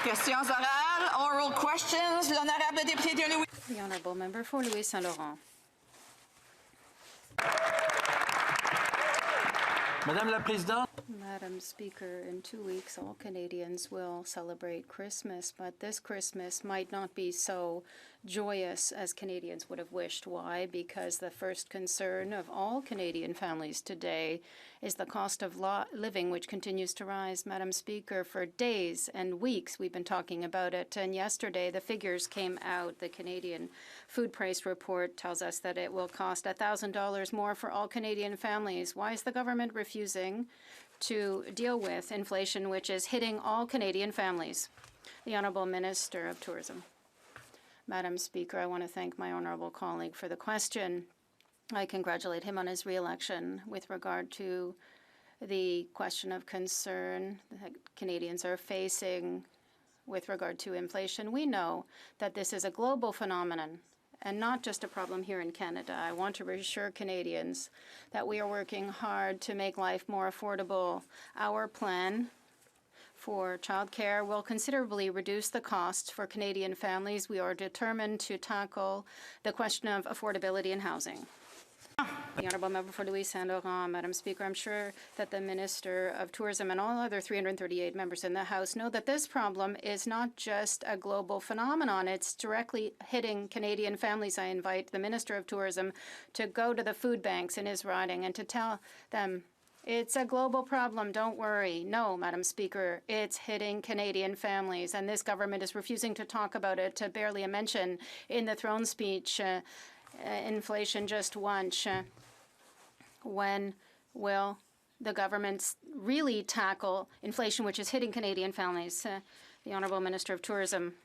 Questions orales, oral questions. L'honorable député de Louis. The honourable member for Louis Saint Laurent. Madame la Présidente. Madam Speaker, in 2 weeks all Canadians will celebrate Christmas, but this Christmas might not be so joyous as Canadians would have wished. Why? Because the first concern of all Canadian families today is the cost of living, which continues to rise. Madam Speaker, for days and weeks we've been talking about it, and yesterday the figures came out. The Canadian Food Price Report tells us that it will cost $1,000 more for all Canadian families. Why is the government refusing to deal with inflation, which is hitting all Canadian families? The Honourable Minister of Tourism. Madam Speaker, I want to thank my honourable colleague for the question. I congratulate him on his re-election. With regard to the question of concern that Canadians are facing with regard to inflation, we know that this is a global phenomenon and not just a problem here in Canada. I want to reassure Canadians that we are working hard to make life more affordable. Our plan for childcare will considerably reduce the costs for Canadian families. We are determined to tackle the question of affordability in housing. The honourable member for Louis Saint Laurent. Madam Speaker, I'm sure that the Minister of Tourism and all other 338 members in the House know that this problem is not just a global phenomenon. It's directly hitting Canadian families. I invite the Minister of Tourism to go to the food banks in his riding and to tell them it's a global problem. Don't worry. No, Madam Speaker, it's hitting Canadian families, and this government is refusing to talk about it, to barely a mention in the throne speech. Inflation just once. When will the government really tackle inflation, which is hitting Canadian families? The Honourable Minister of Tourism.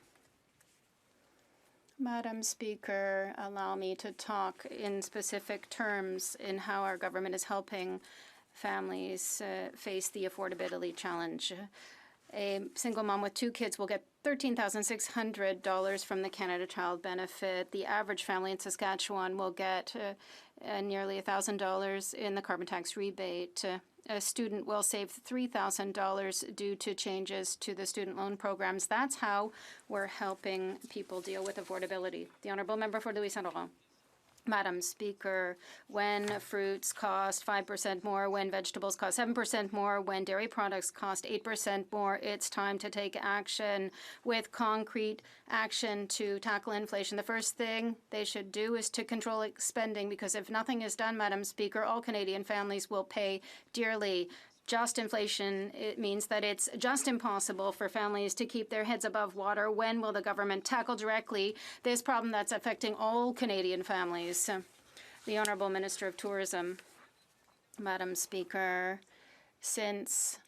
Madam Speaker, allow me to talk in specific terms in how our government is helping families face the affordability challenge. A single mom with 2 kids will get $13,600 from the Canada Child Benefit. The average family in Saskatchewan will get nearly $1,000 in the carbon tax rebate. A student will save $3,000 due to changes to the student loan programs. That's how we're helping people deal with affordability. The honourable member for Louis Saint Laurent. Madam Speaker, when fruits cost 5% more, when vegetables cost 7% more, when dairy products cost 8% more, it's time to take action with concrete action to tackle inflation. The first thing they should do is to control spending, because if nothing is done, Madam Speaker, all Canadian families will pay dearly. Just inflation, it means that it's just impossible for families to keep their heads above water. When will the government tackle directly this problem that's affecting all Canadian families? The Honourable Minister of Tourism. Madam Speaker, since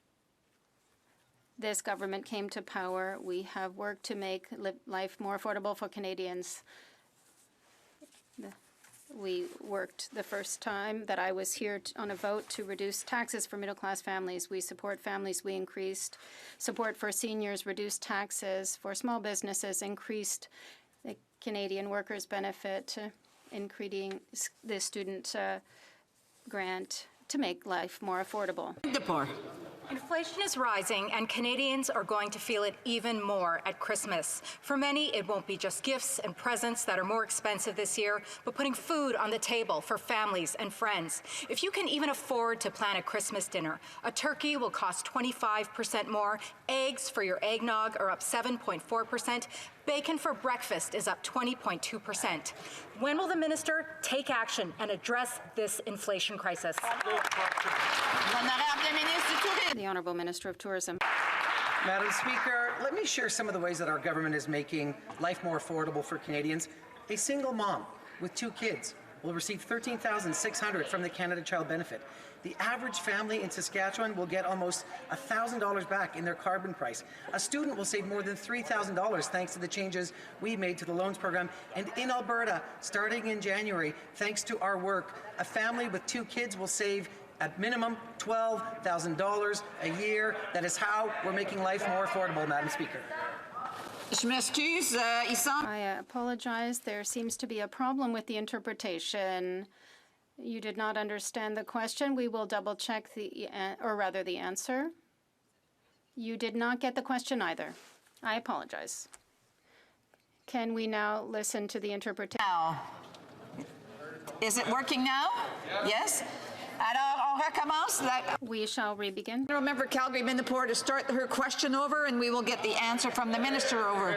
this government came to power, we have worked to make life more affordable for Canadians. We worked the first time that I was here on a vote to reduce taxes for middle-class families. We support families. We increased support for seniors, reduced taxes for small businesses, increased the Canadian Workers' Benefit, increasing the student grant to make life more affordable. Inflation is rising, and Canadians are going to feel it even more at Christmas. For many, it won't be just gifts and presents that are more expensive this year, but putting food on the table for families and friends. If you can even afford to plan a Christmas dinner, a turkey will cost 25% more, eggs for your eggnog are up 7.4%, bacon for breakfast is up 20.2%. When will the minister take action and address this inflation crisis? The Honourable Minister of Tourism. Madam Speaker, let me share some of the ways that our government is making life more affordable for Canadians. A single mom with 2 kids will receive $13,600 from the Canada Child Benefit. The average family in Saskatchewan will get almost $1,000 back in their carbon price. A student will save more than $3,000 thanks to the changes we made to the loans program. And in Alberta, starting in January, thanks to our work, a family with 2 kids will save at minimum $12,000 a year. That is how we're making life more affordable, Madam Speaker. I apologize. There seems to be a problem with the interpretation. You did not understand the question. We will double-check the answer. You did not get the question either. I apologize. Can we now listen to the interpretation? Now, is it working now? Yes? Alors, on recommence. We shall re-begin. Member Calgary Minderpoor to start her question over, and we will get the answer from the minister over.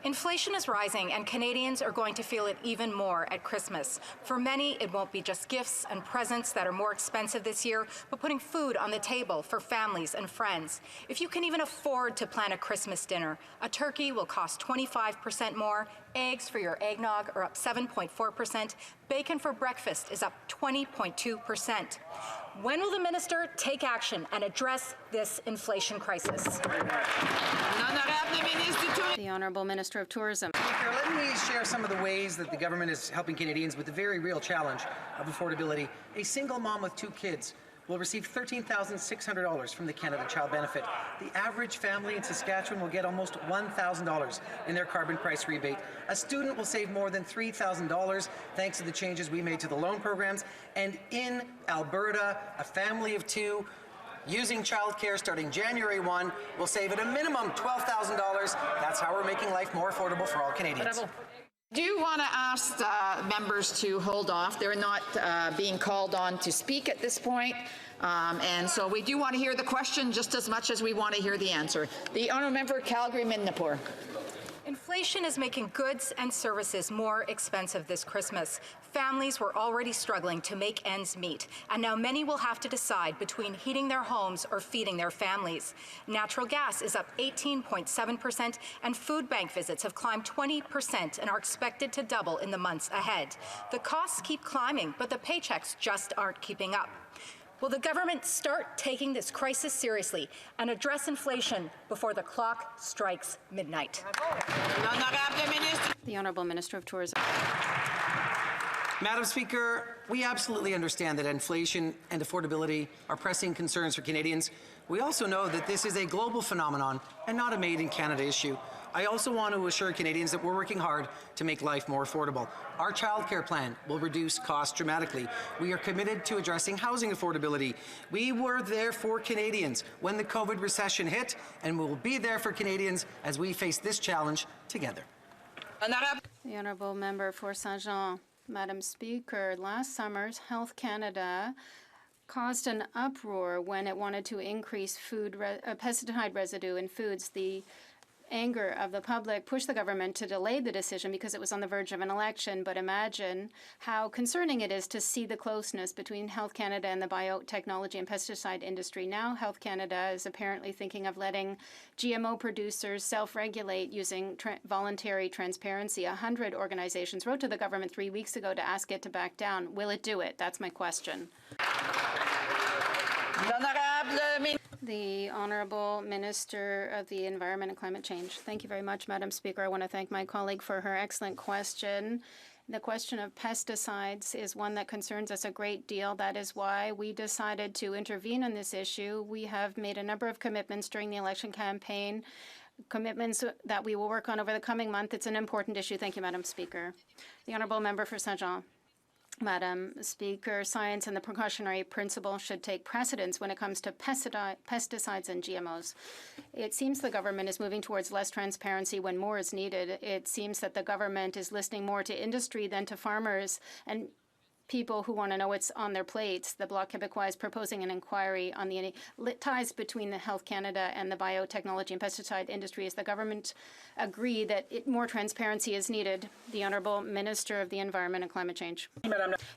Inflation is rising, and Canadians are going to feel it even more at Christmas. For many, it won't be just gifts and presents that are more expensive this year, but putting food on the table for families and friends. If you can even afford to plan a Christmas dinner, a turkey will cost 25% more, eggs for your eggnog are up 7.4%, bacon for breakfast is up 20.2%. When will the minister take action and address this inflation crisis? The Honourable Minister of Tourism. Speaker, let me share some of the ways that the government is helping Canadians with the very real challenge of affordability. A single mom with 2 kids will receive $13,600 from the Canada Child Benefit. The average family in Saskatchewan will get almost $1,000 in their carbon price rebate. A student will save more than $3,000 thanks to the changes we made to the loan programs. And in Alberta, a family of 2 using childcare starting January 1 will save at a minimum $12,000. That's how we're making life more affordable for all Canadians. Do you want to ask members to hold off? They're not being called on to speak at this point. And so we do want to hear the question just as much as we want to hear the answer. The honourable member Calgary Minderpoor. Inflation is making goods and services more expensive this Christmas. Families were already struggling to make ends meet, and now many will have to decide between heating their homes or feeding their families. Natural gas is up 18.7%, and food bank visits have climbed 20% and are expected to double in the months ahead. The costs keep climbing, but the paychecks just aren't keeping up. Will the government start taking this crisis seriously and address inflation before the clock strikes midnight? The Honourable Minister of Tourism. Madam Speaker, we absolutely understand that inflation and affordability are pressing concerns for Canadians. We also know that this is a global phenomenon and not a made-in-Canada issue. I also want to assure Canadians that we're working hard to make life more affordable. Our childcare plan will reduce costs dramatically. We are committed to addressing housing affordability. We were there for Canadians when the COVID recession hit, and we will be there for Canadians as we face this challenge together. The Honourable Member for Saint-Jean. Madam Speaker, last summer's Health Canada caused an uproar when it wanted to increase pesticide residue in foods. The anger of the public pushed the government to delay the decision because it was on the verge of an election. But imagine how concerning it is to see the closeness between Health Canada and the biotechnology and pesticide industry. Now Health Canada is apparently thinking of letting GMO producers self-regulate using voluntary transparency. 100 organizations wrote to the government 3 weeks ago to ask it to back down. Will it do it? That's my question. The Honourable Minister of the Environment and Climate Change. Thank you very much, Madam Speaker. I want to thank my colleague for her excellent question. The question of pesticides is one that concerns us a great deal. That is why we decided to intervene on this issue. We have made a number of commitments during the election campaign, commitments that we will work on over the coming month. It's an important issue. Thank you, Madam Speaker. The Honourable Member for Saint-Jean. Madam Speaker, science and the precautionary principle should take precedence when it comes to pesticides and GMOs. It seems the government is moving towards less transparency when more is needed. It seems that the government is listening more to industry than to farmers and people who want to know what's on their plates. The Bloc Québécois is proposing an inquiry on the ties between the Health Canada and the biotechnology and pesticide industry. As the government agree that more transparency is needed. The Honourable Minister of the Environment and Climate Change.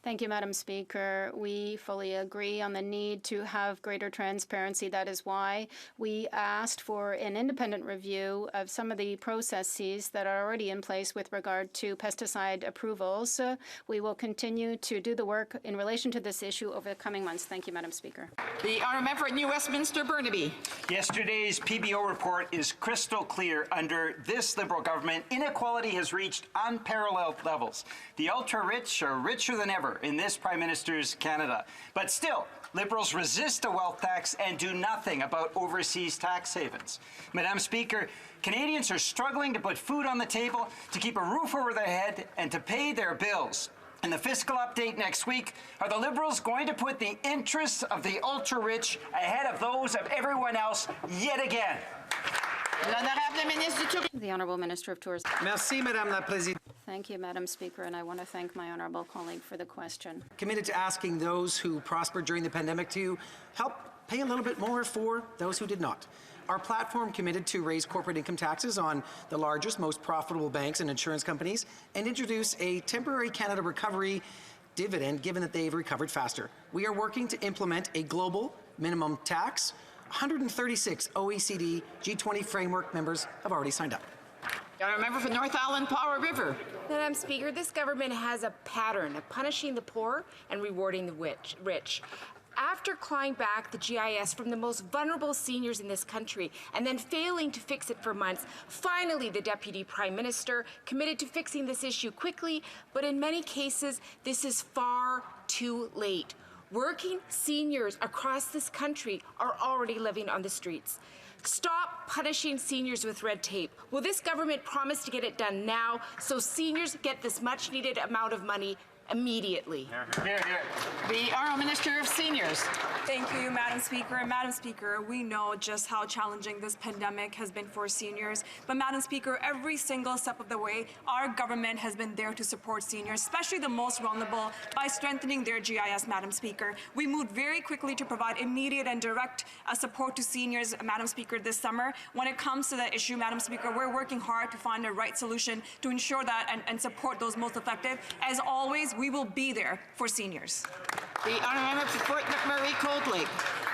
Thank you, Madam Speaker. We fully agree on the need to have greater transparency. That is why we asked for an independent review of some of the processes that are already in place with regard to pesticide approvals. We will continue to do the work in relation to this issue over the coming months. Thank you, Madam Speaker. The honourable member for New Westminster Burnaby. Yesterday's PBO report is crystal clear. Under this Liberal government, inequality has reached unparalleled levels. The ultra-rich are richer than ever in this Prime Minister's Canada. But still, Liberals resist a wealth tax and do nothing about overseas tax havens. Madam Speaker, Canadians are struggling to put food on the table, to keep a roof over their head, and to pay their bills. In the fiscal update next week, are the Liberals going to put the interests of the ultra-rich ahead of those of everyone else yet again? The Honourable Minister of Tourism. Merci, Madame la Présidente. Thank you, Madam Speaker, and I want to thank my honourable colleague for the question. Committed to asking those who prospered during the pandemic to help pay a little bit more for those who did not. Our platform committed to raise corporate income taxes on the largest, most profitable banks and insurance companies and introduce a temporary Canada recovery dividend given that they've recovered faster. We are working to implement a global minimum tax. 136 OECD G20 framework members have already signed up. Honourable member for North Island, Powder River. Madam Speaker, this government has a pattern of punishing the poor and rewarding the rich. After clawing back the GIS from the most vulnerable seniors in this country and then failing to fix it for months, finally the Deputy Prime Minister committed to fixing this issue quickly, but in many cases, this is far too late. Working seniors across this country are already living on the streets. Stop punishing seniors with red tape. Will this government promise to get it done now so seniors get this much-needed amount of money immediately? The Honourable Minister of Seniors. Thank you, Madam Speaker. And Madam Speaker, we know just how challenging this pandemic has been for seniors. But Madam Speaker, every single step of the way, our government has been there to support seniors, especially the most vulnerable, by strengthening their GIS, Madam Speaker. We moved very quickly to provide immediate and direct support to seniors, Madam Speaker, this summer. When it comes to that issue, Madam Speaker, we're working hard to find the right solution to ensure that and support those most affected. As always, we will be there for seniors. The Honourable Member for Fort McMurray, Cold Lake.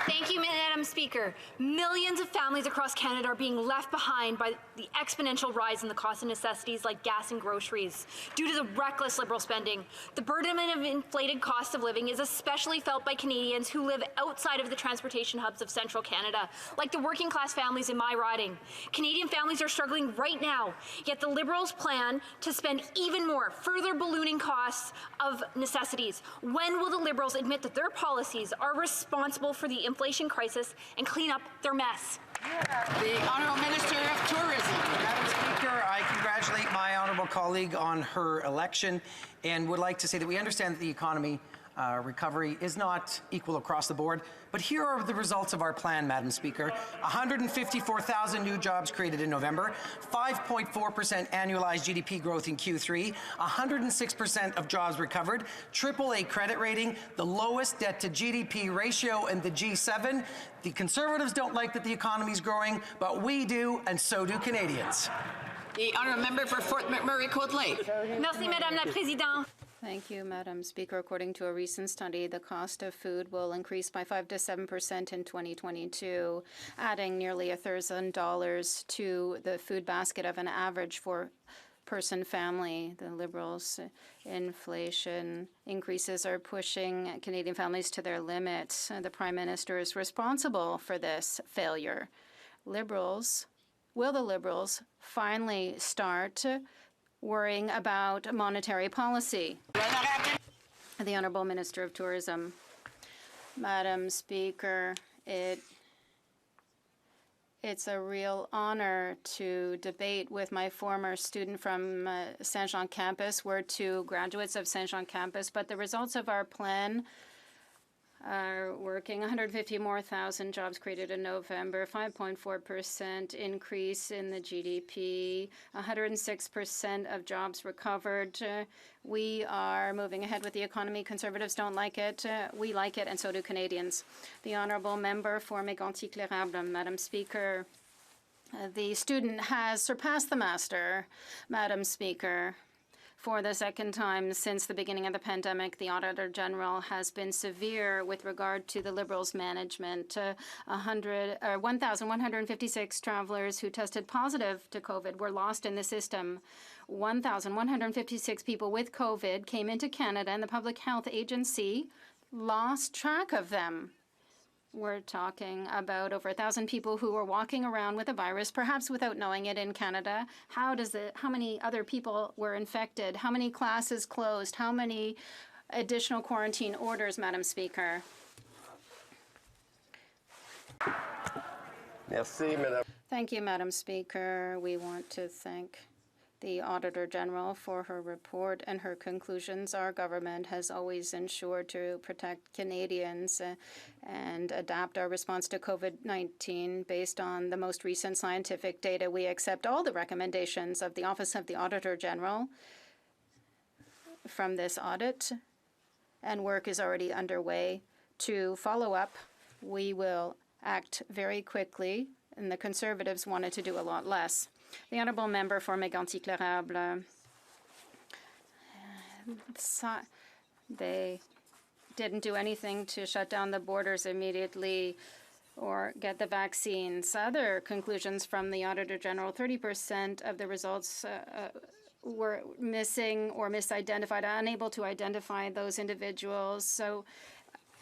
Thank you, Madam Speaker. Millions of families across Canada are being left behind by the exponential rise in the cost of necessities like gas and groceries due to the reckless Liberal spending. The burden of inflated cost of living is especially felt by Canadians who live outside of the transportation hubs of central Canada, like the working class families in my riding. Canadian families are struggling right now, yet the Liberals plan to spend even more, further ballooning costs of necessities. When will the Liberals admit that their policies are responsible for the inflation crisis and clean up their mess? The Honourable Minister of Tourism. Madam Speaker, I congratulate my honourable colleague on her election and would like to say that we understand that the economy recovery is not equal across the board, but here are the results of our plan, Madam Speaker. 154,000 new jobs created in November, 5.4% annualized GDP growth in Q3, 106% of jobs recovered, AAA credit rating, the lowest debt to GDP ratio in the G7. The Conservatives don't like that the economy is growing, but we do, and so do Canadians. The Honourable Member for Fort McMurray, Cold Lake. Merci, Madame la Présidente. Thank you, Madam Speaker. According to a recent study, the cost of food will increase by 5 to 7% in 2022, adding nearly $1,000 to the food basket of an average four-person family. The Liberals' inflation increases are pushing Canadian families to their limits. The Prime Minister is responsible for this failure. Will the Liberals finally start worrying about monetary policy? The Honourable Minister of Tourism. Madam Speaker, it's a real honor to debate with my former student from Saint Jean campus. We're two graduates of Saint Jean campus, but the results of our plan are working. 150 more thousand jobs created in November, 5.4% increase in the GDP, 106% of jobs recovered. We are moving ahead with the economy. Conservatives don't like it. We like it, and so do Canadians. The Honourable Member for Mégantic-Clérable. Madam Speaker, the student has surpassed the master. Madam Speaker, for the second time since the beginning of the pandemic, the Auditor General has been severe with regard to the Liberals' management. 1,156 travelers who tested positive to COVID were lost in the system. 1,156 people with COVID came into Canada, and the Public Health Agency lost track of them. We're talking about over 1,000 people who were walking around with a virus, perhaps without knowing it in Canada. How many other people were infected? How many classes closed? How many additional quarantine orders, Madam Speaker? Merci, Madame. Thank you, Madam Speaker. We want to thank the Auditor General for her report and her conclusions. Our government has always ensured to protect Canadians and adapt our response to COVID-19 based on the most recent scientific data. We accept all the recommendations of the Office of the Auditor General from this audit, and work is already underway to follow up. We will act very quickly, and the Conservatives wanted to do a lot less. The honourable member for Mégantic-L'Érable, they didn't do anything to shut down the borders immediately or get the vaccines. Other conclusions from the Auditor General, 30% of the results were missing or misidentified, unable to identify those individuals. So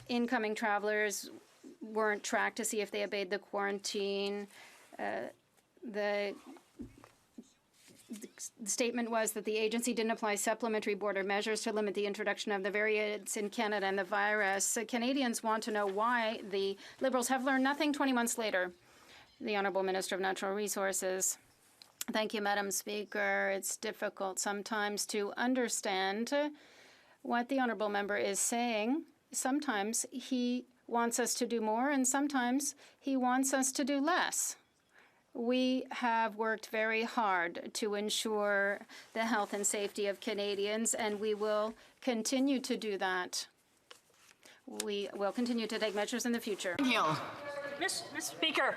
incoming travelers weren't tracked to see if they obeyed the quarantine. The statement was that the agency didn't apply supplementary border measures to limit the introduction of the variants in Canada and the virus. Canadians want to know why the Liberals have learned nothing 20 months later. The Honourable Minister of Natural Resources. Thank you, Madam Speaker. It's difficult sometimes to understand what the Honourable Member is saying. Sometimes he wants us to do more, and sometimes he wants us to do less. We have worked very hard to ensure the health and safety of Canadians, and we will continue to do that. We will continue to take measures in the future. Hill. Mr. Speaker,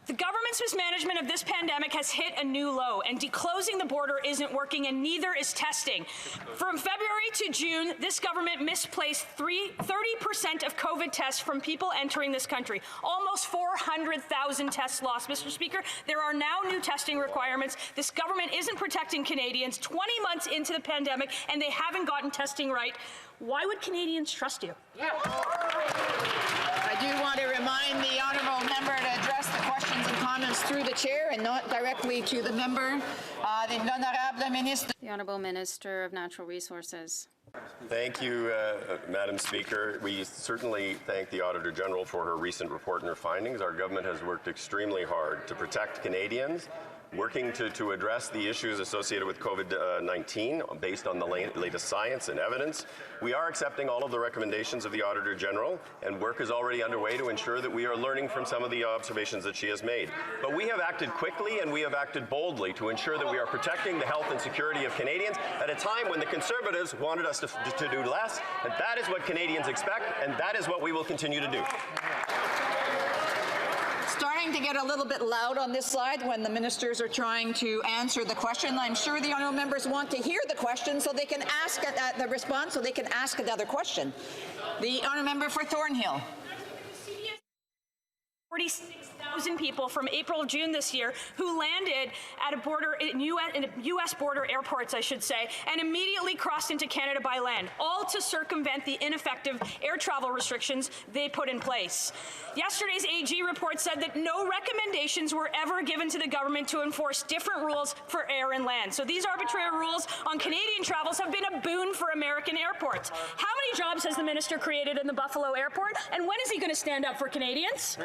the government's mismanagement of this pandemic has hit a new low, and declosing the border isn't working, and neither is testing. From February to June, this government misplaced 30% of COVID tests from people entering this country. Almost 400,000 tests lost. Mr. Speaker, there are now new testing requirements. This government isn't protecting Canadians 20 months into the pandemic, and they haven't gotten testing right. Why would Canadians trust you? I do want to remind the honourable member to address the questions and comments through the chair and not directly to the member. The Honourable Minister of Natural Resources. Thank you, Madam Speaker. We certainly thank the Auditor General for her recent report and her findings. Our government has worked extremely hard to protect Canadians, working to address the issues associated with COVID-19 based on the latest science and evidence. We are accepting all of the recommendations of the Auditor General, and work is already underway to ensure that we are learning from some of the observations that she has made. But we have acted quickly and we have acted boldly to ensure that we are protecting the health and security of Canadians at a time when the Conservatives wanted us to do less. And that is what Canadians expect, and that is what we will continue to do. Starting to get a little bit loud on this side when the ministers are trying to answer the question. I'm sure the honourable members want to hear the question so they can ask the response, so they can ask another question. The honourable member for Thornhill. 46,000 people from April to June this year who landed at a border in U.S. border airports, I should say, and immediately crossed into Canada by land, all to circumvent the ineffective air travel restrictions they put in place. Yesterday's AG report said that no recommendations were ever given to the government to enforce different rules for air and land. So these arbitrary rules on Canadian travels have been a boon for American airports. How many jobs has the minister created in the Buffalo airport, and when is he going to stand up for Canadians?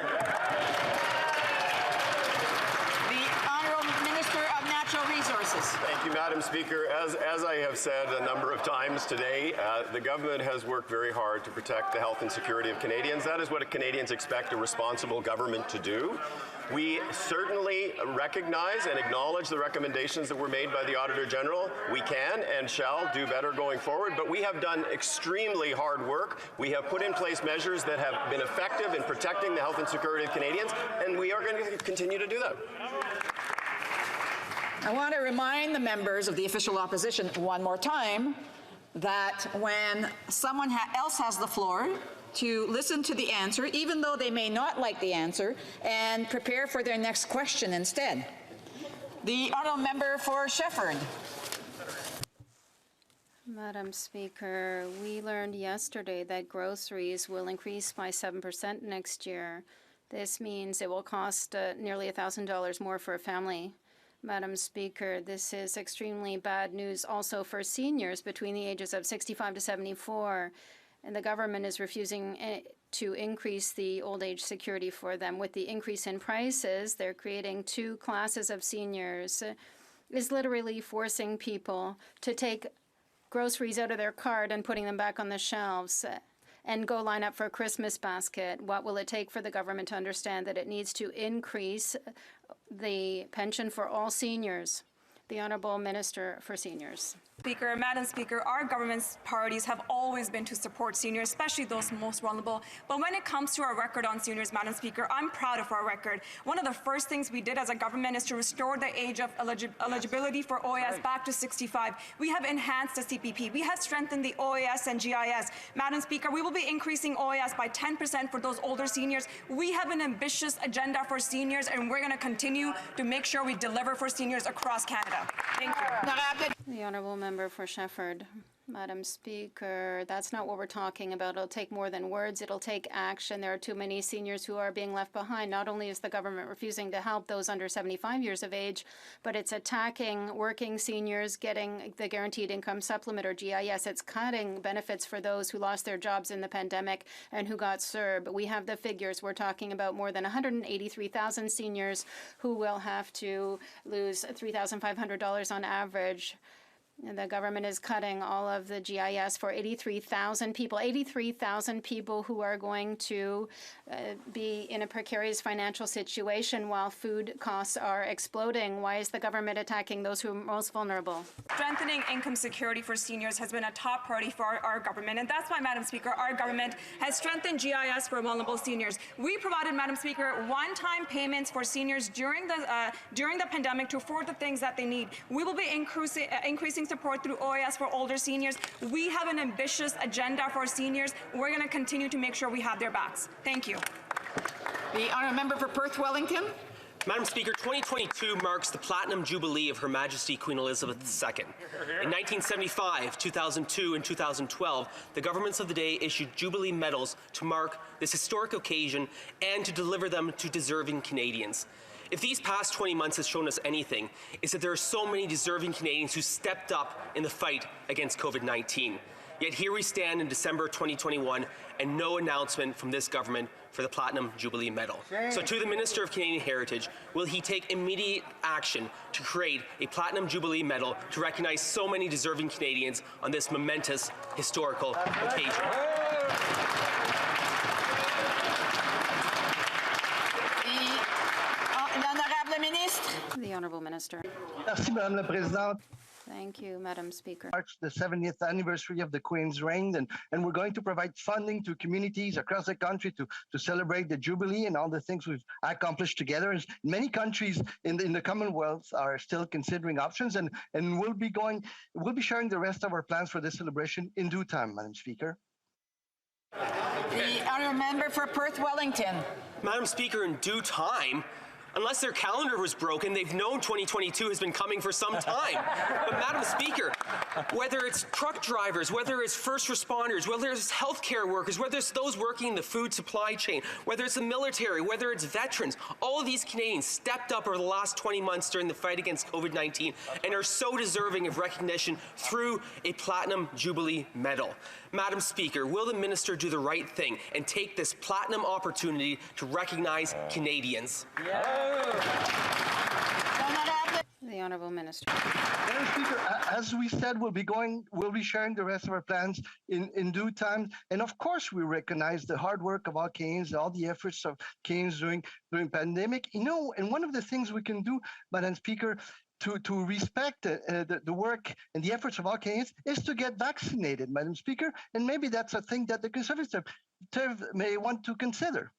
Thank you, Madam Speaker. As I have said a number of times today, the government has worked very hard to protect the health and security of Canadians. That is what Canadians expect a responsible government to do. We certainly recognize and acknowledge the recommendations that were made by the Auditor General. We can and shall do better going forward, but we have done extremely hard work. We have put in place measures that have been effective in protecting the health and security of Canadians, and we are going to continue to do that. I want to remind the members of the official opposition one more time that when someone else has the floor, to listen to the answer, even though they may not like the answer, and prepare for their next question instead. The honourable member for Shefford. Madam Speaker, we learned yesterday that groceries will increase by 7% next year. This means it will cost nearly $1,000 more for a family. Madam Speaker, this is extremely bad news also for seniors between the ages of 65 to 74. And the government is refusing to increase the old age security for them. With the increase in prices, they're creating two classes of seniors. is literally forcing people to take groceries out of their cart and putting them back on the shelves and go line up for a Christmas basket. What will it take for the government to understand that it needs to increase the pension for all seniors? The Honourable Minister for Seniors. Speaker, Madam Speaker, our government's priorities have always been to support seniors, especially those most vulnerable. But when it comes to our record on seniors, Madam Speaker, I'm proud of our record. One of the first things we did as a government is to restore the age of eligibility for OAS back to 65. We have enhanced the CPP. We have strengthened the OAS and GIS. Madam Speaker, we will be increasing OAS by 10% for those older seniors. We have an ambitious agenda for seniors, and we're going to continue to make sure we deliver for seniors across Canada. Thank you. The Honourable Member for Shefford. Madam Speaker, that's not what we're talking about. It'll take more than words. It'll take action. There are too many seniors who are being left behind. Not only is the government refusing to help those under 75 years of age, but it's attacking working seniors getting the Guaranteed Income Supplement or GIS. It's cutting benefits for those who lost their jobs in the pandemic and who got CERB. We have the figures. We're talking about more than 183,000 seniors who will have to lose $3,500 on average. The government is cutting all of the GIS for 83,000 people who are going to be in a precarious financial situation while food costs are exploding. Why is the government attacking those who are most vulnerable? Strengthening income security for seniors has been a top priority for our government, and that's why, Madam Speaker, our government has strengthened GIS for vulnerable seniors. We provided, Madam Speaker, one-time payments for seniors during the pandemic to afford the things that they need. We will be increasing support through OAS for older seniors. We have an ambitious agenda for seniors. We're going to continue to make sure we have their backs. Thank you. The Honourable Member for Perth Wellington. Madam Speaker, 2022 marks the Platinum Jubilee of Her Majesty Queen Elizabeth II. In 1975, 2002, and 2012, the governments of the day issued Jubilee medals to mark this historic occasion and to deliver them to deserving Canadians. If these past 20 months has shown us anything, it's that there are so many deserving Canadians who stepped up in the fight against COVID-19. Yet here we stand in December 2021 and no announcement from this government for the Platinum Jubilee Medal. So to the Minister of Canadian Heritage, will he take immediate action to create a Platinum Jubilee Medal to recognize so many deserving Canadians on this momentous historical occasion? The Honourable Minister. Merci, Madame la Présidente. Thank you, Madam Speaker. March the 70th anniversary of the Queen's reign, and we're going to provide funding to communities across the country to celebrate the Jubilee and all the things we've accomplished together. And many countries in the Commonwealth are still considering options, and we'll be sharing the rest of our plans for this celebration in due time, Madam Speaker. The Honourable Member for Perth Wellington. Madam Speaker, in due time? Unless their calendar was broken, they've known 2022 has been coming for some time. But Madam Speaker, whether it's truck drivers, whether it's first responders, whether it's healthcare workers, whether it's those working in the food supply chain, whether it's the military, whether it's veterans, all of these Canadians stepped up over the last 20 months during the fight against COVID-19 and are so deserving of recognition through a Platinum Jubilee Medal. Madam Speaker, will the minister do the right thing and take this platinum opportunity to recognize Canadians? The Honourable Minister. Madam Speaker, as we said, we'll be sharing the rest of our plans in due time. And of course, we recognize the hard work of all Canadians, all the efforts of Canadians during pandemic. You know, and one of the things we can do, Madam Speaker, to respect the work and the efforts of all Canadians is to get vaccinated, Madam Speaker. And maybe that's a thing that the Conservative may want to consider.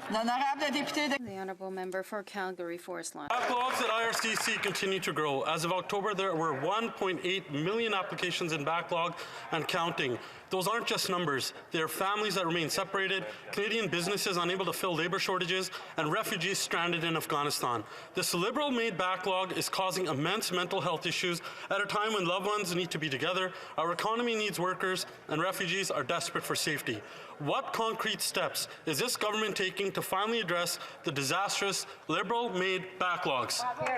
The Honourable Member for Calgary Forest Line. Backlogs at IRCC continue to grow. As of October, there were 1.8 million applications in backlog and counting. Those aren't just numbers. They are families that remain separated, Canadian businesses unable to fill labor shortages, and refugees stranded in Afghanistan. This Liberal-made backlog is causing immense mental health issues at a time when loved ones need to be together, our economy needs workers, and refugees are desperate for safety. What concrete steps is this government taking to finally address the disastrous Liberal-made backlogs? The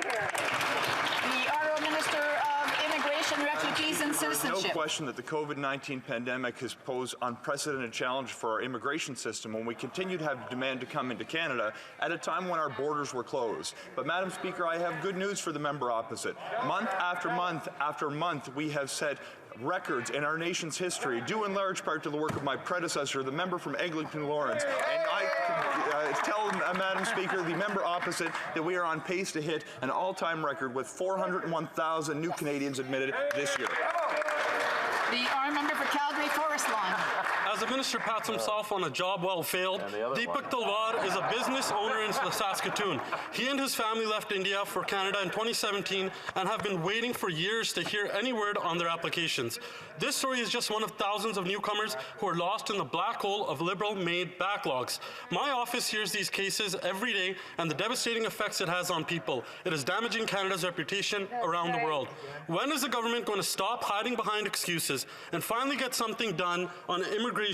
Honourable Minister of Immigration Immigration, Refugees and There's no Citizenship. question that the COVID-19 pandemic has posed unprecedented challenge for our immigration system when we continue to have demand to come into Canada at a time when our borders were closed. But Madam Speaker, I have good news for the member opposite. Month after month after month, we have set records in our nation's history, due in large part to the work of my predecessor, the member from Eglinton Lawrence. And I can tell Madam Speaker, the member opposite, that we are on pace to hit an all-time record with 401,000 new Canadians admitted this year. The honourable member for Calgary Forest Lawn. As the minister pats himself on a job well failed, Deepak Talwar is a business owner in Saskatoon. He and his family left India for Canada in 2017 and have been waiting for years to hear any word on their applications. This story is just one of thousands of newcomers who are lost in the black hole of Liberal-made backlogs. My office hears these cases every day and the devastating effects it has on people. It is damaging Canada's reputation around the world. When is the government going to stop hiding behind excuses and finally get something done on immigration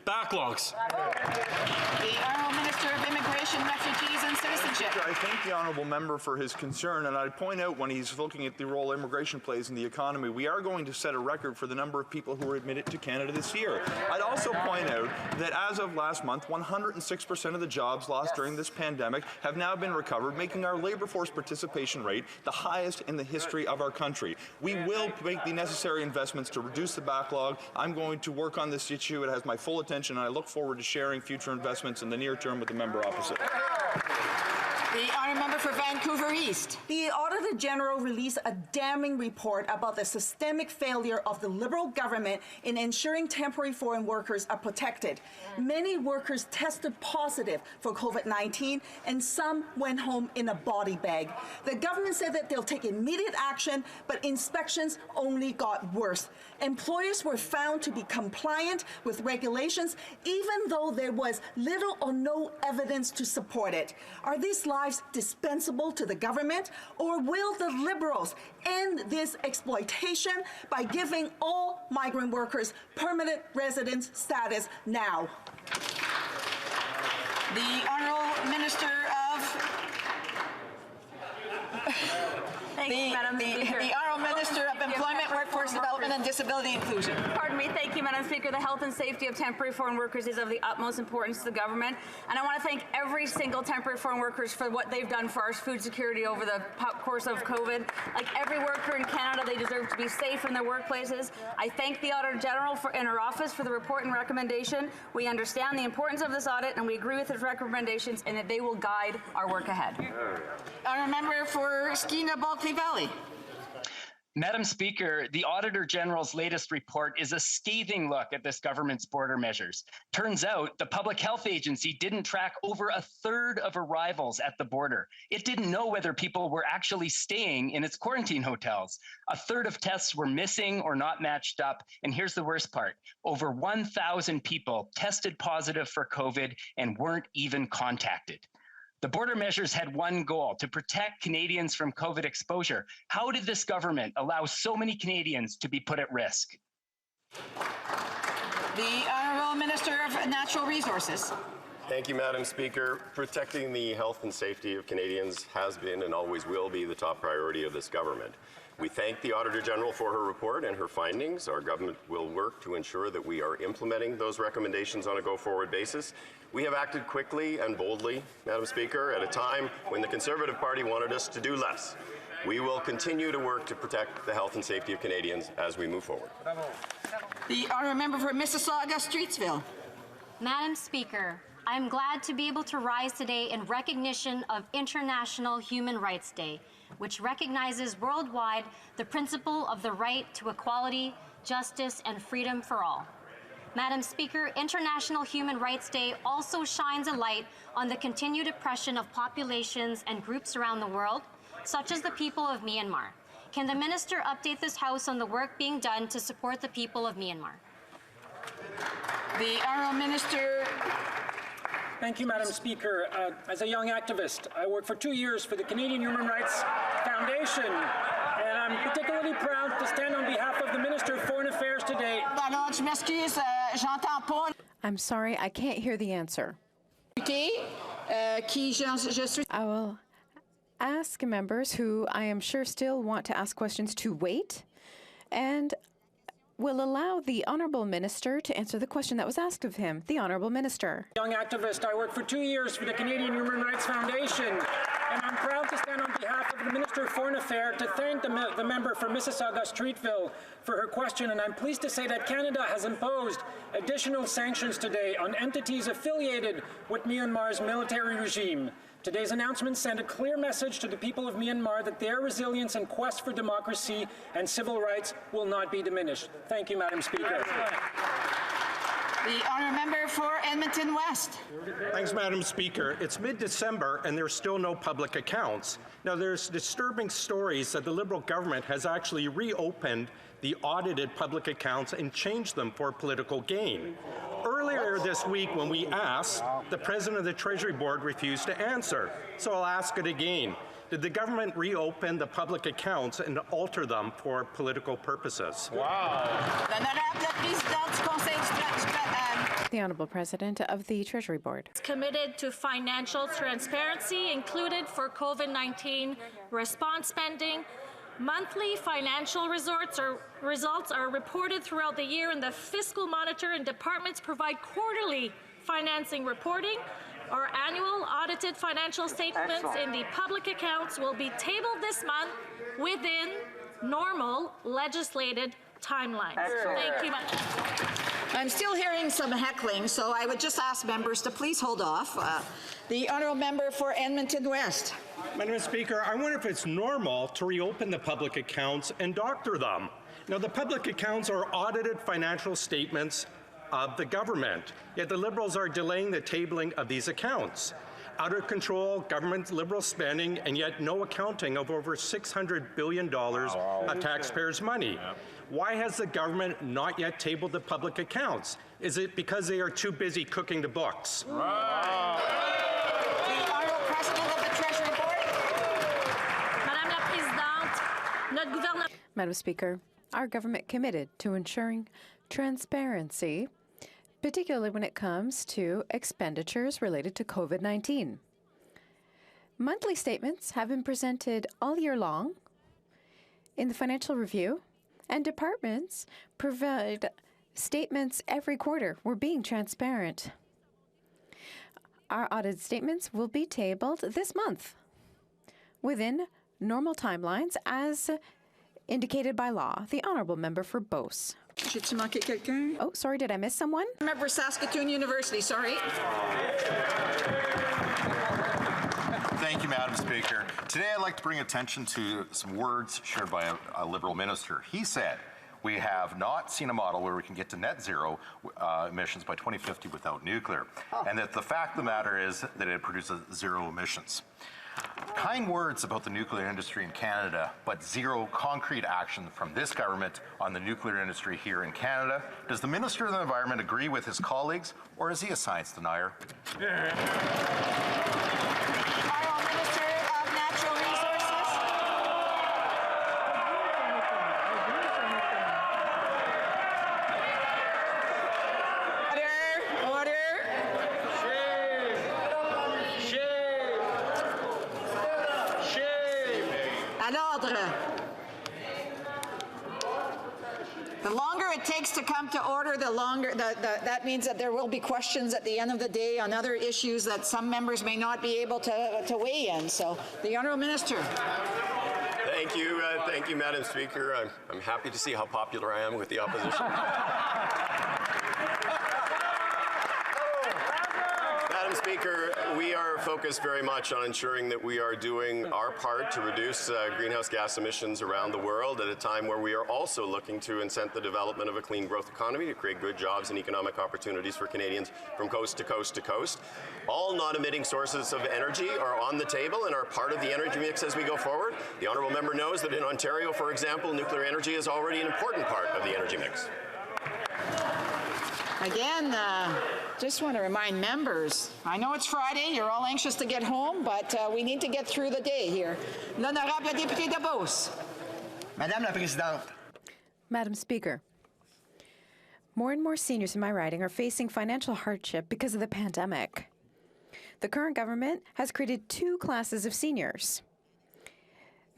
backlogs? The Honourable Minister of Immigration, Refugees and Citizenship. I thank the honourable member for his concern, and I'd point out when he's looking at the role immigration plays in the economy, we are going to set a record for the number of people who were admitted to Canada this year. I'd also point out that as of last month, 106% of the jobs lost during this pandemic have now been recovered, making our labour force participation rate the highest in the history of our country. We will make the necessary investments to reduce the backlog. I'm going to work on this issue. It has my full attention, and I look forward to sharing future investments in the near term with the member opposite. The honourable member for Vancouver East. The Auditor General released a damning report about the systemic failure of the Liberal government in ensuring temporary foreign workers are protected. Many workers tested positive for COVID-19 and some went home in a body bag. The government said that they'll take immediate action, but inspections only got worse. Employers were found to be compliant with regulations even though there was little or no evidence to support it. Are these lives dispensable to the government, or will the Liberals end this exploitation by giving all migrant workers permanent residence status now? The Honourable Minister of The Honourable Minister of Employment, Workforce Development and Disability Inclusion. Pardon me. Thank you, Madam Speaker. The health and safety of temporary foreign workers is of the utmost importance to the government. And I want to thank every single temporary foreign workers for what they've done for our food security over the course of COVID. Like every worker in Canada, they deserve to be safe in their workplaces. I thank the Auditor General in her office for the report and recommendation. We understand the importance of this audit and we agree with its recommendations and that they will guide our work ahead. Honourable member for Skeena-Balcony Valley. Madam Speaker, the Auditor General's latest report is a scathing look at this government's border measures. Turns out the Public Health Agency didn't track over a third of arrivals at the border. It didn't know whether people were actually staying in its quarantine hotels. A third of tests were missing or not matched up. And here's the worst part. Over 1,000 people tested positive for COVID and weren't even contacted. The border measures had one goal: to protect Canadians from COVID exposure. How did this government allow so many Canadians to be put at risk? The Honourable Minister of Natural Resources. Thank you, Madam Speaker. Protecting the health and safety of Canadians has been and always will be the top priority of this government. We thank the Auditor General for her report and her findings. Our government will work to ensure that we are implementing those recommendations on a go-forward basis. We have acted quickly and boldly, Madam Speaker, at a time when the Conservative Party wanted us to do less. We will continue to work to protect the health and safety of Canadians as we move forward. The honourable member for Mississauga-Streetsville. Madam Speaker, I'm glad to be able to rise today in recognition of International Human Rights Day, which recognizes worldwide the principle of the right to equality, justice, and freedom for all. Madam Speaker, International Human Rights Day also shines a light on the continued oppression of populations and groups around the world, such as the people of Myanmar. Can the Minister update this House on the work being done to support the people of Myanmar? The Honourable Minister. Thank you, Madam Speaker. As a young activist, I worked for 2 years for the Canadian Human Rights Foundation, and I'm particularly proud to stand on behalf of the Minister of Foreign Affairs today. I'm sorry, I can't hear the answer. I will ask members who I am sure still want to ask questions to wait and will allow the Honourable Minister to answer the question that was asked of him. The Honourable Minister. Young activist, I worked for 2 years for the Canadian Human Rights Foundation, and I'm proud to stand on behalf of the Minister of Foreign Affairs to thank the member for Mississauga-Streetville for her question, and I'm pleased to say that Canada has imposed additional sanctions today on entities affiliated with Myanmar's military regime. Today's announcement sent a clear message to the people of Myanmar that their resilience and quest for democracy and civil rights will not be diminished. Thank you, Madam Speaker. The honourable member for Edmonton West. Thanks, Madam Speaker. It's mid-December and there's still no public accounts. Now, there's disturbing stories that the Liberal government has actually reopened the audited public accounts and changed them for political gain. Earlier this week, when we asked, the President of the Treasury Board refused to answer. So I'll ask it again. Did the government reopen the public accounts and alter them for political purposes? Wow. The Honourable President of the Treasury Board. Committed to financial transparency, included for COVID-19 response spending. Monthly financial results are reported throughout the year, and the Fiscal Monitor and departments provide quarterly financing reporting. Our annual audited financial statements in the public accounts will be tabled this month within normal legislated timelines. Thank you much. I'm still hearing some heckling, so I would just ask members to please hold off. The honourable member for Edmonton West. Madam Speaker, I wonder if it's normal to reopen the public accounts and doctor them. Now, the public accounts are audited financial statements of the government, yet the Liberals are delaying the tabling of these accounts. Out of control government Liberal spending, and yet no accounting of over $600 billion of taxpayers' money. Why has the government not yet tabled the public accounts? Is it because they are too busy cooking the books? Right. The Honourable President of the Treasury Board. Madame la Présidente, notre gouvernement. Madam Speaker, our government committed to ensuring transparency, particularly when it comes to expenditures related to COVID-19. Monthly statements have been presented all year long in the financial review, and departments provide statements every quarter. We're being transparent. Our audited statements will be tabled this month within normal timelines as indicated by law. The Honourable Member for Beauce. Oh, sorry, did I miss someone? Member Saskatoon University, sorry. Thank you, Madam Speaker. Today I'd like to bring attention to some words shared by a Liberal minister. He said, we have not seen a model where we can get to net zero emissions by 2050 without nuclear, and that the fact of the matter is that it produces zero emissions. Kind words about the nuclear industry in Canada, but zero concrete action from this government on the nuclear industry here in Canada. Does the Minister of the Environment agree with his colleagues, or is he a science denier? The longer it takes to come to order, the longer that means that there will be questions at the end of the day on other issues that some members may not be able to weigh in. So, the Honourable Minister. Thank you, Madam Speaker. I'm happy to see how popular I am with the opposition. Madam Speaker, we are focused very much on ensuring that we are doing our part to reduce greenhouse gas emissions around the world at a time where we are also looking to incent the development of a clean growth economy to create good jobs and economic opportunities for Canadians from coast to coast to coast. All non-emitting sources of energy are on the table and are part of the energy mix as we go forward. The Honourable Member knows that in Ontario, for example, nuclear energy is already an important part of the energy mix. Again, just want to remind members, I know it's Friday, you're all anxious to get home, but we need to get through the day here. L'honorable député de Beauce. Madame la Présidente. Madam Speaker, more and more seniors in my riding are facing financial hardship because of the pandemic. The current government has created two classes of seniors.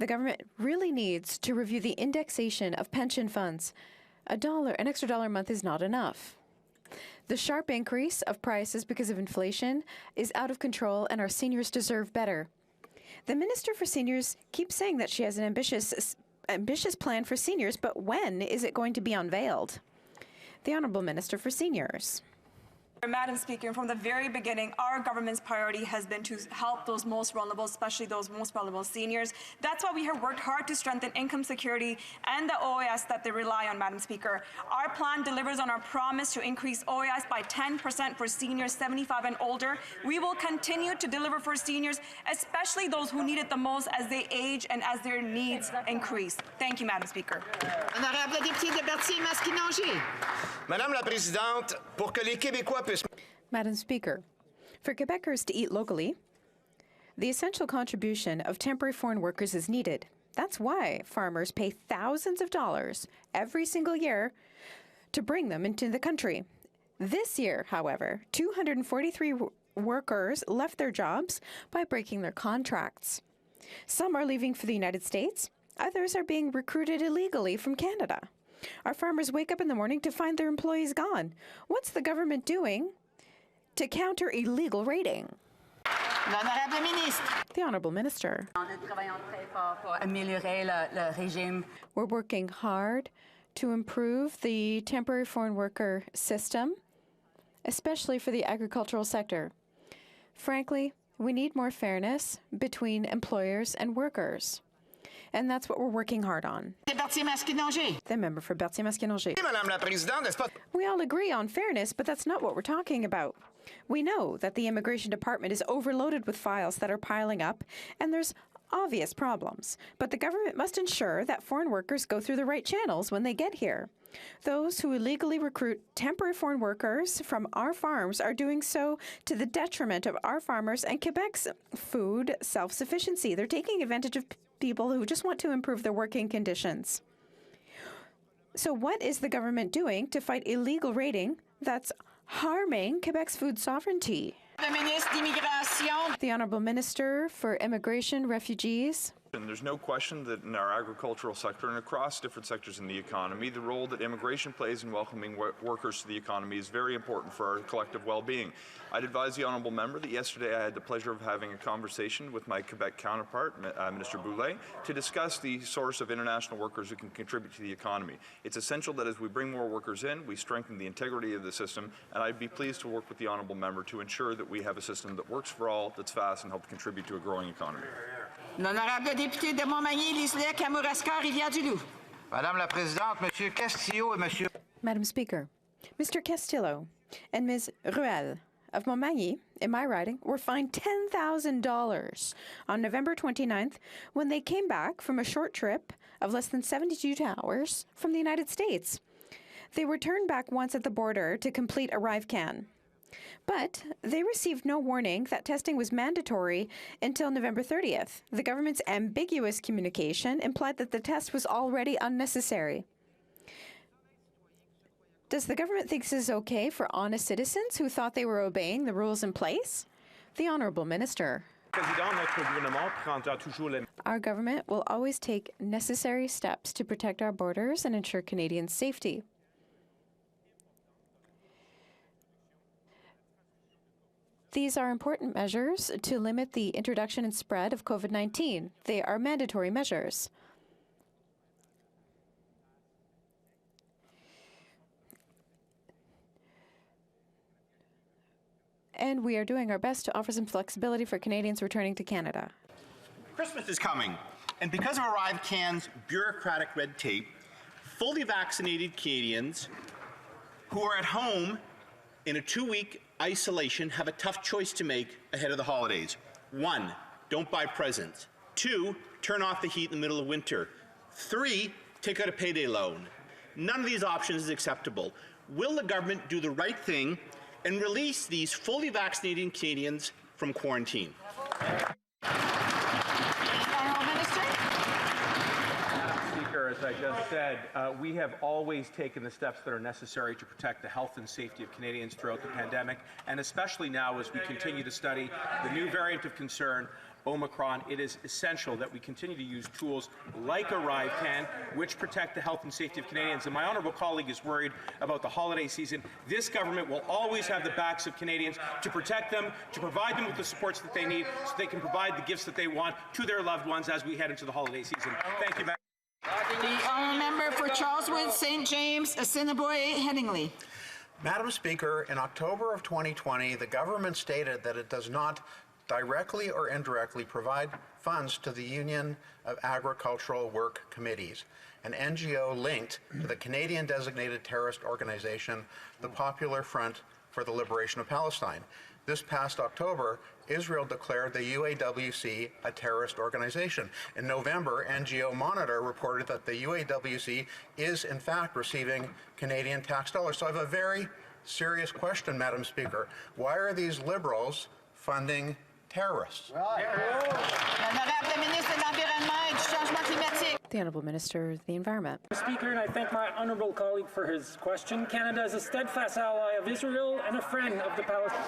The government really needs to review the indexation of pension funds. An extra dollar a month is not enough. The sharp increase of prices because of inflation is out of control, and our seniors deserve better. The Minister for Seniors keeps saying that she has an ambitious plan for seniors, but when is it going to be unveiled? The Honourable Minister for Seniors. Madam Speaker, from the very beginning, our government's priority has been to help those most vulnerable, especially those most vulnerable seniors. That's why we have worked hard to strengthen income security and the OAS that they rely on, Madam Speaker. Our plan delivers on our promise to increase OAS by 10% for seniors 75 and older. We will continue to deliver for seniors, especially those who need it the most as they age and as their needs increase. Thank you, Madam Speaker. Honorable député de Berthier-Masquinongé. Madame la Présidente, pour que les Québécois puissent... Madam Speaker, for Quebecers to eat locally, the essential contribution of temporary foreign workers is needed. That's why farmers pay thousands of dollars every single year to bring them into the country. This year, however, 243 workers left their jobs by breaking their contracts. Some are leaving for the United States. Others are being recruited illegally from Canada. Our farmers wake up in the morning to find their employees gone. What's the government doing to counter illegal raiding? The Honourable Minister. We're working hard to improve the temporary foreign worker system, especially for the agricultural sector. Frankly, we need more fairness between employers and workers. And that's what we're working hard on. The member for Berthier-Masquinongé. We all agree on fairness, but that's not what we're talking about. We know that the Immigration Department is overloaded with files that are piling up, and there's obvious problems. But the government must ensure that foreign workers go through the right channels when they get here. Those who illegally recruit temporary foreign workers from our farms are doing so to the detriment of our farmers and Quebec's food self-sufficiency. They're taking advantage of people who just want to improve their working conditions. So what is the government doing to fight illegal raiding that's harming Quebec's food sovereignty? The Honourable Minister for Immigration, Refugees. And there's no question that in our agricultural sector and across different sectors in the economy, the role that immigration plays in welcoming workers to the economy is very important for our collective well-being. I'd advise the honourable member that yesterday I had the pleasure of having a conversation with my Quebec counterpart, Minister Jubilee, to discuss the source of international workers who can contribute to the economy. It's essential that as we bring more workers in, we strengthen the integrity of the system, and I'd be pleased to work with the honourable member to ensure that we have a system that works for all, that's fast, and helps contribute to a growing economy. L'honorable député de Montmagny, Lisle, Kamouraska, Rivière-du-Loup. Madame la Présidente, Monsieur Castillo et Monsieur... Madam Speaker, Mr. Castillo and Ms. Ruel of Montmagny, in my riding, were fined $10,000 on November 29th when they came back from a short trip of less than 72 hours from the United States. They were turned back once at the border to complete ArriveCan. But they received no warning that testing was mandatory until November 30th. The government's ambiguous communication implied that the test was already unnecessary. Does the government think this is okay for honest citizens who thought they were obeying the rules in place? The Honourable Minister. Our government will always take necessary steps to protect our borders and ensure Canadians' safety. These are important measures to limit the introduction and spread of COVID-19. They are mandatory measures. And we are doing our best to offer some flexibility for Canadians returning to Canada. Christmas is coming, and because of ArriveCan's bureaucratic red tape, fully vaccinated Canadians who are at home in a 2-week isolation have a tough choice to make ahead of the holidays. 1, don't buy presents. 2, turn off the heat in the middle of winter. 3, take out a payday loan. None of these options is acceptable. Will the government do the right thing and release these fully vaccinated Canadians from quarantine? Speaker, as I just said, we have always taken the steps that are necessary to protect the health and safety of Canadians throughout the pandemic, and especially now as we continue to study the new variant of concern, Omicron. It is essential that we continue to use tools like ArriveCan, which protect the health and safety of Canadians. And my honourable colleague is worried about the holiday season. This government will always have the backs of Canadians to protect them, to provide them with the supports that they need so they can provide the gifts that they want to their loved ones as we head into the holiday season. Thank you, Madam. The honourable member for Charleswood, St. James, Assiniboia, Headingley. Madam Speaker, in October of 2020, the government stated that it does not directly or indirectly provide funds to the Union of Agricultural Work Committees, an NGO linked to the Canadian designated terrorist organization, the Popular Front for the Liberation of Palestine. This past October, Israel declared the UAWC a terrorist organization. In November, NGO Monitor reported that the UAWC is in fact receiving Canadian tax dollars. So I have a very serious question, Madam Speaker. Why are these Liberals funding terrorists? The Honourable Minister of the Environment. Speaker, and I thank my honourable colleague for his question. Canada is a steadfast ally of Israel and a friend of the Palestinians.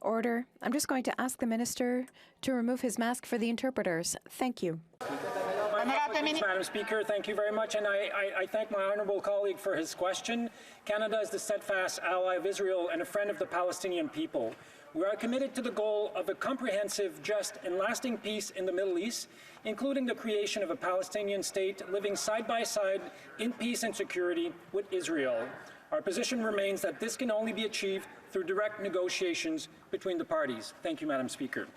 Order. I'm just going to ask the Minister to remove his mask for the interpreters. Thank you. Madam Speaker, thank you very much, and I thank my honourable colleague for his question. Canada is the steadfast ally of Israel and a friend of the Palestinian people. We are committed to the goal of a comprehensive, just, and lasting peace in the Middle East, including the creation of a Palestinian state living side by side in peace and security with Israel. Our position remains that this can only be achieved through direct negotiations between the parties. Thank you, Madam Speaker.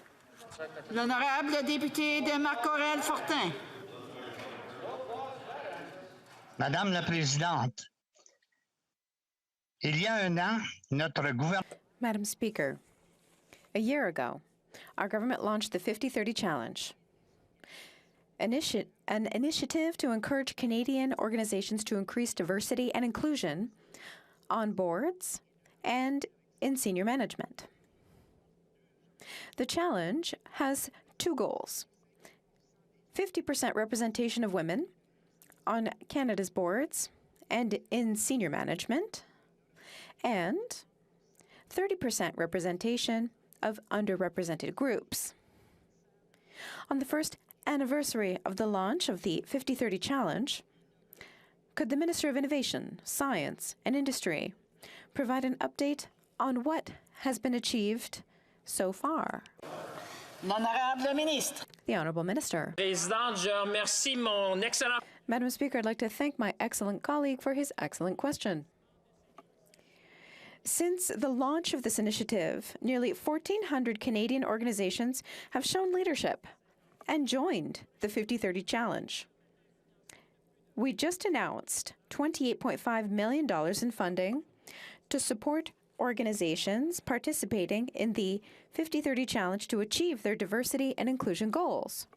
L'honorable député de Marc-Aurèle-Fortin. Madame la Présidente, il y a un an, notre gouvernement... Madam Speaker, a year ago, our government launched the 50-30 Challenge, an initiative to encourage Canadian organizations to increase diversity and inclusion on boards and in senior management. The challenge has two goals: 50% representation of women on Canada's boards and in senior management, and 30% representation of underrepresented groups. On the first anniversary of the launch of the 50-30 Challenge, could the Minister of Innovation, Science and Industry provide an update on what has been achieved so far? L'honorable ministre. The Honourable Minister. Présidente, je remercie mon excellent... Madam Speaker, I'd like to thank my excellent colleague for his excellent question. Since the launch of this initiative, nearly 1,400 Canadian organizations have shown leadership and joined the 50-30 Challenge. We just announced $28.5 million in funding to support organizations participating in the 50-30 Challenge to achieve their diversity and inclusion goals.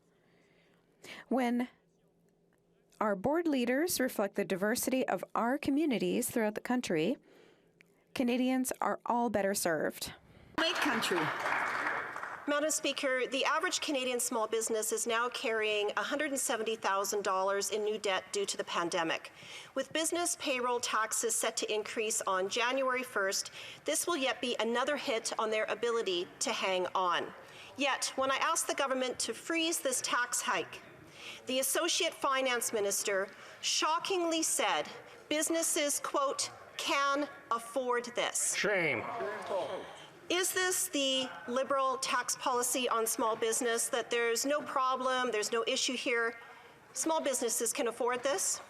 When our board leaders reflect the diversity of our communities throughout the country, Canadians are all better served. Lake Country. Madam Speaker, the average Canadian small business is now carrying $170,000 in new debt due to the pandemic. With business payroll taxes set to increase on January 1st, this will yet be another hit on their ability to hang on. Yet, when I asked the government to freeze this tax hike, the Associate Finance Minister shockingly said businesses, quote, can afford this. Shame. Is this the Liberal tax policy on small business, that there's no problem, there's no issue here? Small businesses can afford this?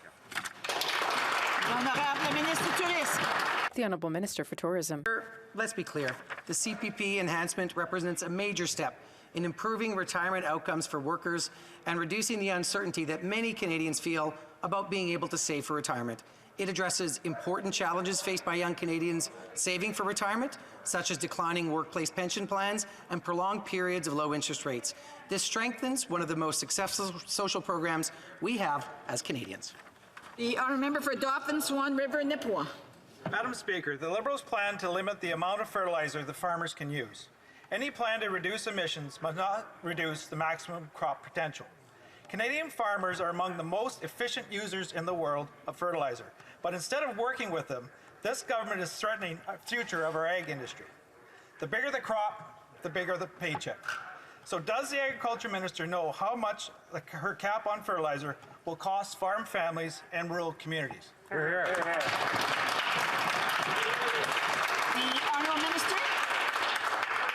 The Honourable Minister for Tourism. Let's be clear. The CPP enhancement represents a major step in improving retirement outcomes for workers and reducing the uncertainty that many Canadians feel about being able to save for retirement. It addresses important challenges faced by young Canadians saving for retirement, such as declining workplace pension plans and prolonged periods of low interest rates. This strengthens one of the most successful social programs we have as Canadians. The honourable member for Dauphin, Swan River, Nipawin. Madam Speaker, the Liberals plan to limit the amount of fertilizer the farmers can use. Any plan to reduce emissions must not reduce the maximum crop potential. Canadian farmers are among the most efficient users in the world of fertilizer. But instead of working with them, this government is threatening the future of our ag industry. The bigger the crop, the bigger the paycheck. So does the Agriculture Minister know how much her cap on fertilizer will cost farm families and rural communities? The Honourable Minister.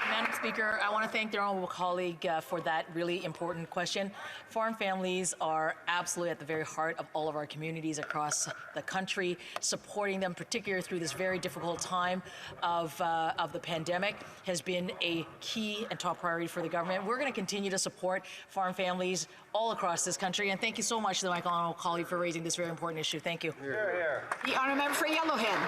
Madam Speaker, I want to thank the honourable colleague for that really important question. Farm families are absolutely at the very heart of all of our communities across the country. Supporting them, particularly through this very difficult time of the pandemic, has been a key and top priority for the government. We're going to continue to support farm families all across this country, and thank you so much to my honourable colleague for raising this very important issue. Thank you. The honourable member for Yellowhead.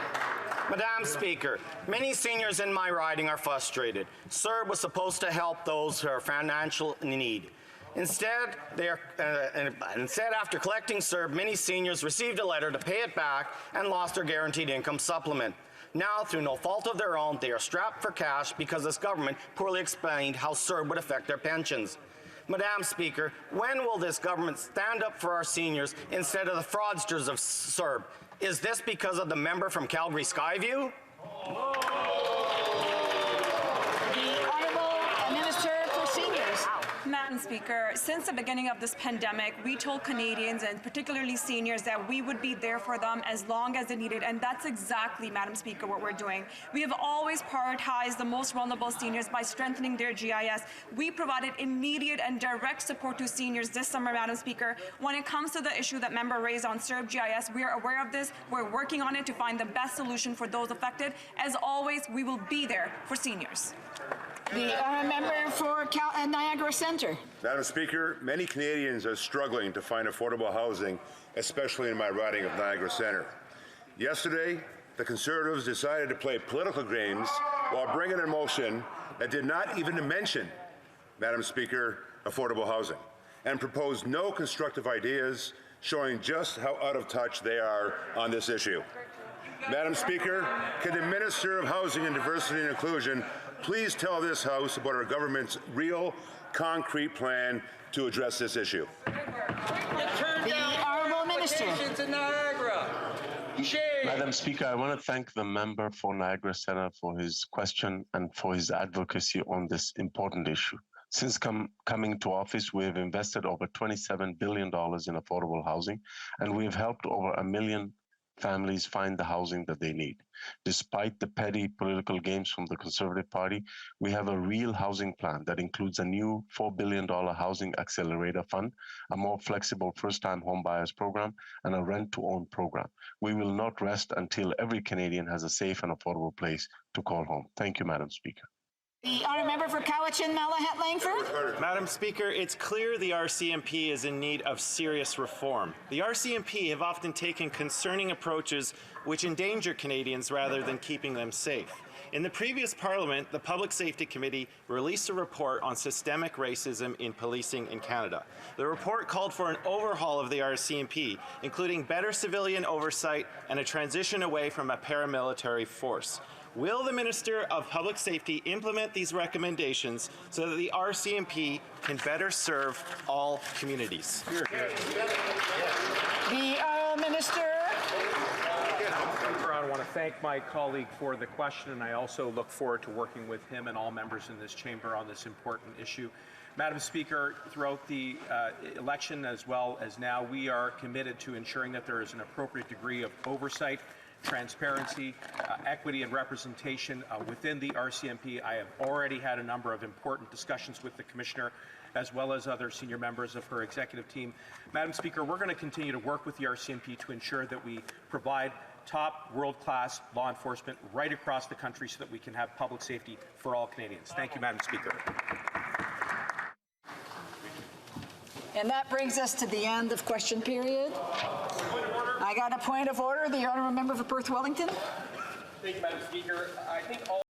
Madam Speaker, many seniors in my riding are frustrated. CERB was supposed to help those who are financial in need. Instead, after collecting CERB, many seniors received a letter to pay it back and lost their guaranteed income supplement. Now, through no fault of their own, they are strapped for cash because this government poorly explained how CERB would affect their pensions. Madam Speaker, when will this government stand up for our seniors instead of the fraudsters of CERB? Is this because of the member from Calgary Skyview? Madam Speaker, since the beginning of this pandemic, we told Canadians and particularly seniors that we would be there for them as long as they needed, and that's exactly, Madam Speaker, what we're doing. We have always prioritized the most vulnerable seniors by strengthening their GIS. We provided immediate and direct support to seniors this summer, Madam Speaker. When it comes to the issue that member raised on CERB GIS, we are aware of this. We're working on it to find the best solution for those affected. As always, we will be there for seniors. The member for Niagara Centre. Madam Speaker, many Canadians are struggling to find affordable housing, especially in my riding of Niagara Centre. Yesterday, the Conservatives decided to play political games while bringing a motion that did not even mention, Madam Speaker, affordable housing, and proposed no constructive ideas, showing just how out of touch they are on this issue. Madam Speaker, can the Minister of Housing and Diversity and Inclusion please tell this House about our government's real, concrete plan to address this issue? The Honourable Minister. Madam Speaker, I want to thank the member for Niagara Centre for his question and for his advocacy on this important issue. Since coming to office, we have invested over $27 billion in affordable housing, and we have helped over 1 million families find the housing that they need. Despite the petty political games from the Conservative Party, we have a real housing plan that includes a new $4 billion housing accelerator fund, a more flexible first-time home buyers program, and a rent-to-own program. We will not rest until every Canadian has a safe and affordable place to call home. Thank you, Madam Speaker. The honourable member for Cowichan, Malahat Langford. Madam Speaker, it's clear the RCMP is in need of serious reform. The RCMP have often taken concerning approaches which endanger Canadians rather than keeping them safe. In the previous Parliament, the Public Safety Committee released a report on systemic racism in policing in Canada. The report called for an overhaul of the RCMP, including better civilian oversight and a transition away from a paramilitary force. Will the Minister of Public Safety implement these recommendations so that the RCMP can better serve all communities? The Minister. I want to thank my colleague for the question, and I also look forward to working with him and all members in this chamber on this important issue. Madam Speaker, throughout the election as well as now, we are committed to ensuring that there is an appropriate degree of oversight, transparency, equity and representation within the RCMP. I have already had a number of important discussions with the Commissioner as well as other senior members of her executive team. Madam Speaker, we're going to continue to work with the RCMP to ensure that we provide top world-class law enforcement right across the country so that we can have public safety for all Canadians. Thank you, Madam Speaker. And that brings us to the end of question period. I got a point of order. The honourable member for Perth Wellington. Thank you, Madam Speaker. I think all